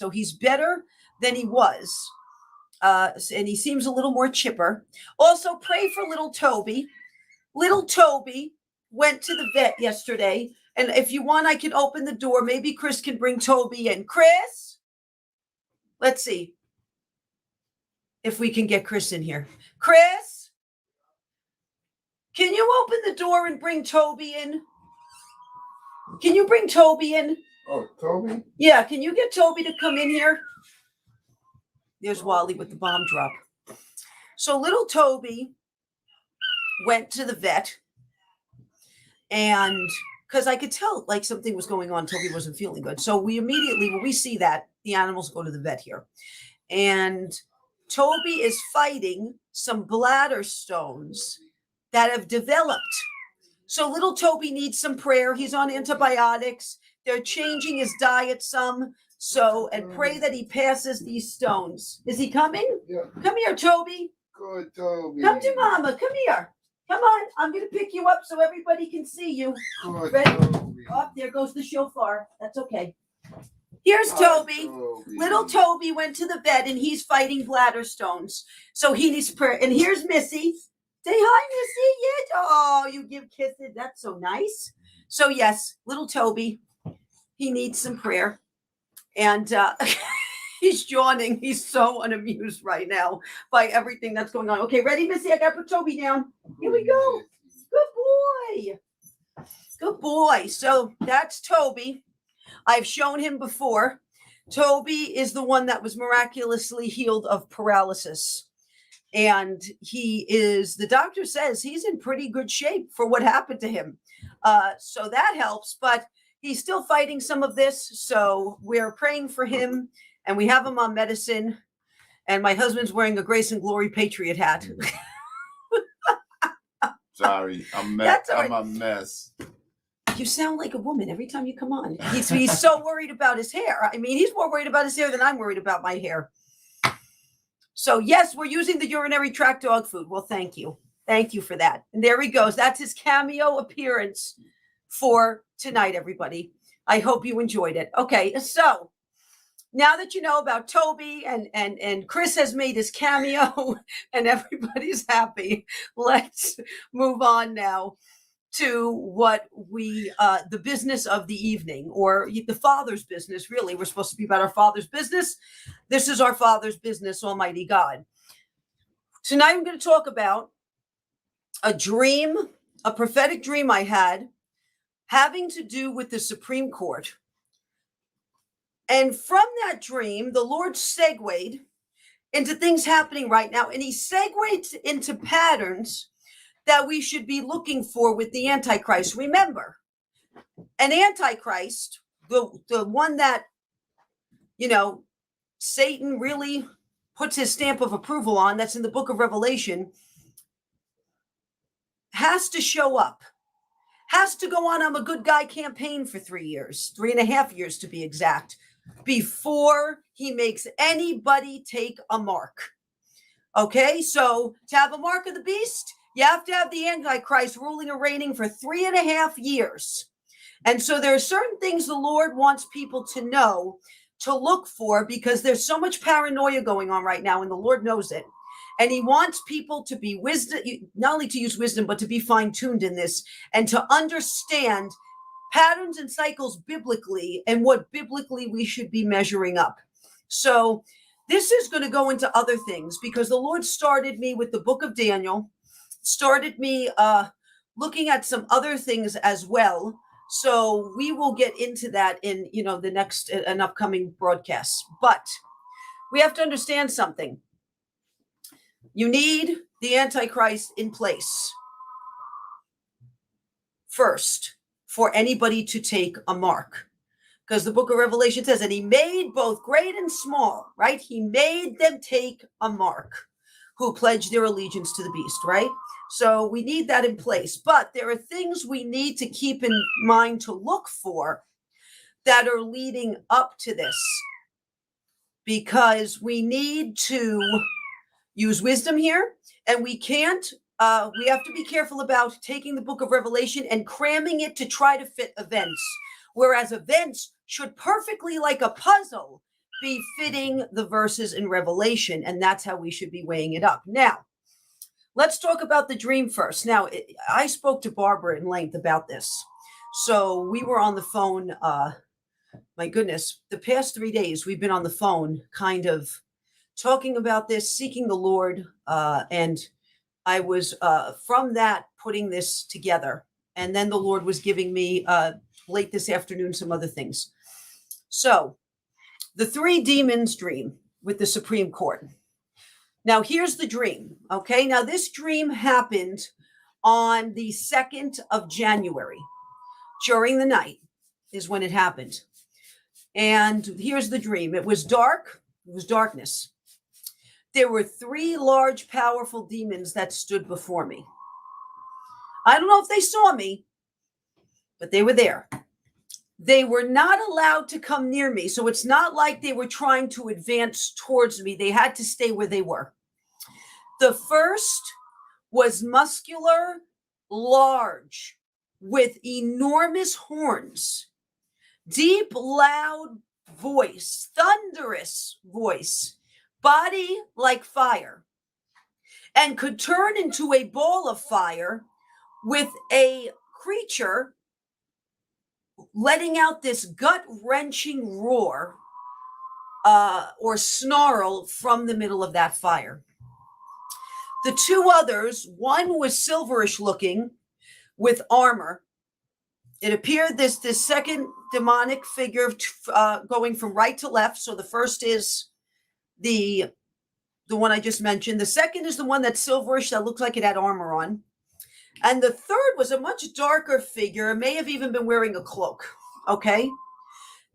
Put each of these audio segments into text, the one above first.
So he's better than he was. And he seems a little more chipper. Also, pray for little Toby. Little Toby went to the vet yesterday. And if you want, I can open the door. Maybe Chris can bring Toby in. Chris? Let's see if we can get Chris in here. Chris? Can you open the door and bring Toby in? Can you bring Toby in? Oh, Toby? Yeah, can you get Toby to come in here? There's Wally with the bomb drop. So little Toby went to the vet, and because I could tell like something was going on, Toby wasn't feeling good. So we immediately, when we see that, the animals go to the vet here. And Toby is fighting some bladder stones that have developed. So little Toby needs some prayer. He's on antibiotics. They're changing his diet some. So, and pray that he passes these stones. Is he coming? Yeah. Come here, Toby. Good, Toby. Come to Mama. Come here. Come on. I'm going to pick you up so everybody can see you. Good, Ready? Toby. Oh, there goes the shofar. That's okay. Here's Toby. Little Toby went to the vet and he's fighting bladder stones. So he needs prayer. And here's Missy. Say hi, Missy. Yeah. Oh, you give kisses. That's so nice. So yes, little Toby, he needs some prayer. And he's yawning. He's so unamused right now by everything that's going on. Okay, ready, Missy? I got to put Toby down. Here we go. Good boy. Good boy. So that's Toby. I've shown him before. Toby is the one that was miraculously healed of paralysis. And he is, the doctor says he's in pretty good shape for what happened to him. So that helps. But he's still fighting some of this, so we're praying for him, and we have him on medicine, and my husband's wearing a Grace and Glory Patriot hat. Sorry, I'm a mess. You sound like a woman every time you come on. He's so worried about his hair. I mean, he's more worried about his hair than I'm worried about my hair. So, yes, we're using the urinary tract dog food. Well, thank you. Thank you for that. And there he goes. That's his cameo appearance for tonight, everybody. I hope you enjoyed it. Okay, so now that you know about Toby and Chris has made his cameo and everybody's happy, let's move on now to what we the business of the evening, or the Father's business. Really, we're supposed to be about our Father's business. This is our Father's business, Almighty God. Tonight I'm going to talk about a dream, a prophetic dream I had having to do with the Supreme Court. And from that dream, the Lord segued into things happening right now. And he segued into patterns that we should be looking for with the Antichrist. Remember, an Antichrist, the one that, Satan really puts his stamp of approval on, that's in the book of Revelation, has to show up. Has to go on I'm a good guy campaign for 3 years, 3.5 years to be exact, before he makes anybody take a mark. Okay, so to have a mark of the beast, you have to have the Antichrist ruling and reigning for 3.5 years. And so there are certain things the Lord wants people to know, to look for, because there's so much paranoia going on right now, and the Lord knows it. And he wants people to be wisdom, not only to use wisdom, but to be fine-tuned in this and to understand patterns and cycles biblically and what biblically we should be measuring up. So this is going to go into other things, because the Lord started me with the book of Daniel, started me looking at some other things as well. So we will get into that in, the next and upcoming broadcasts. But we have to understand something. You need the Antichrist in place first for anybody to take a mark. Because the book of Revelation says, and he made both great and small, right? He made them take a mark who pledged their allegiance to the beast, right? So we need that in place. But there are things we need to keep in mind to look for that are leading up to this, because we need to use wisdom here, and we can't, we have to be careful about taking the book of Revelation and cramming it to try to fit events, whereas events should perfectly, like a puzzle, befitting the verses in Revelation, and that's how we should be weighing it up. Now, let's talk about the dream first. Now, I spoke to Barbara in length about this. So we were on the phone, my goodness, the past 3 days we've been on the phone kind of talking about this, seeking the Lord, and I was from that putting this together. And then the Lord was giving me late this afternoon some other things. So the 3 demons dream with the Supreme Court. Now, here's the dream. Okay. Now, this dream happened on the 2nd of January. During the night is when it happened. And here's the dream. It was dark. It was darkness. There were 3 large, powerful demons that stood before me. I don't know if they saw me, but they were there. They were not allowed to come near me. So it's not like they were trying to advance towards me. They had to stay where they were. The first was muscular, large, with enormous horns, deep, loud voice, thunderous voice, body like fire, and could turn into a ball of fire with a creature letting out this gut-wrenching roar or snarl from the middle of that fire. The 2 others, one was silverish looking with armor. It appeared this second demonic figure going from right to left. So the first is the one I just mentioned. The second is the one that's silverish that looked like it had armor on. And the third was a much darker figure. It may have even been wearing a cloak. Okay.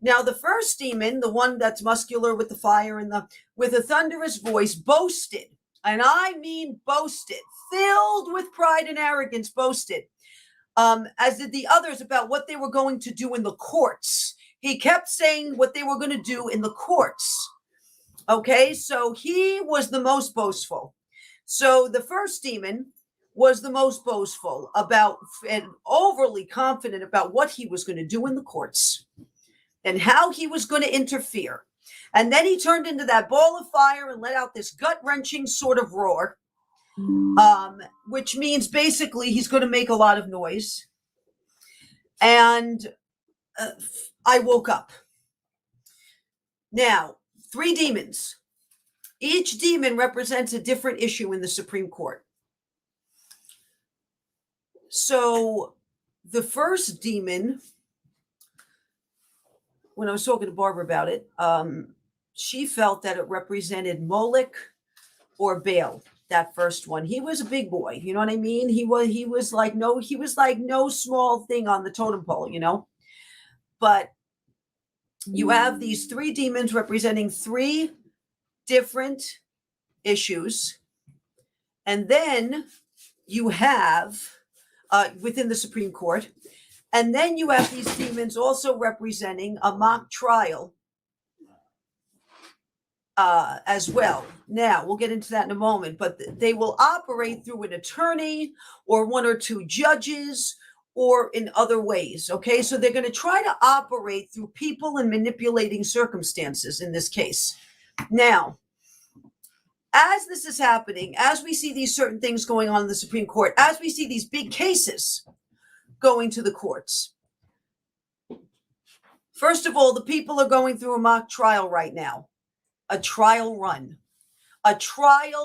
Now, the first demon, the one that's muscular with the fire and with a thunderous voice, boasted. And I mean boasted, filled with pride and arrogance, boasted, as did the others, about what they were going to do in the courts. He kept saying what they were going to do in the courts. Okay, so he was the most boastful. So the first demon was the most boastful about and overly confident about what he was going to do in the courts and how he was going to interfere. And then he turned into that ball of fire and let out this gut-wrenching sort of roar, which means basically he's going to make a lot of noise. And I woke up. Now, 3 demons. Each demon represents a different issue in the Supreme Court. So the first demon, when I was talking to Barbara about it, she felt that it represented Moloch or Baal. That first one, he was a big boy. You know what I mean? He was like no small thing on the totem pole, you know. But you have these 3 demons representing 3 different issues, and then you have within the Supreme Court, and then you have these demons also representing a mock trial as well. Now, we'll get into that in a moment, but they will operate through an attorney or 1 or 2 judges or in other ways. Okay, so they're going to try to operate through people and manipulating circumstances in this case. Now, as this is happening, as we see these certain things going on in the Supreme Court, as we see these big cases going to the courts, first of all, the people are going through a mock trial right now, a trial run, a trial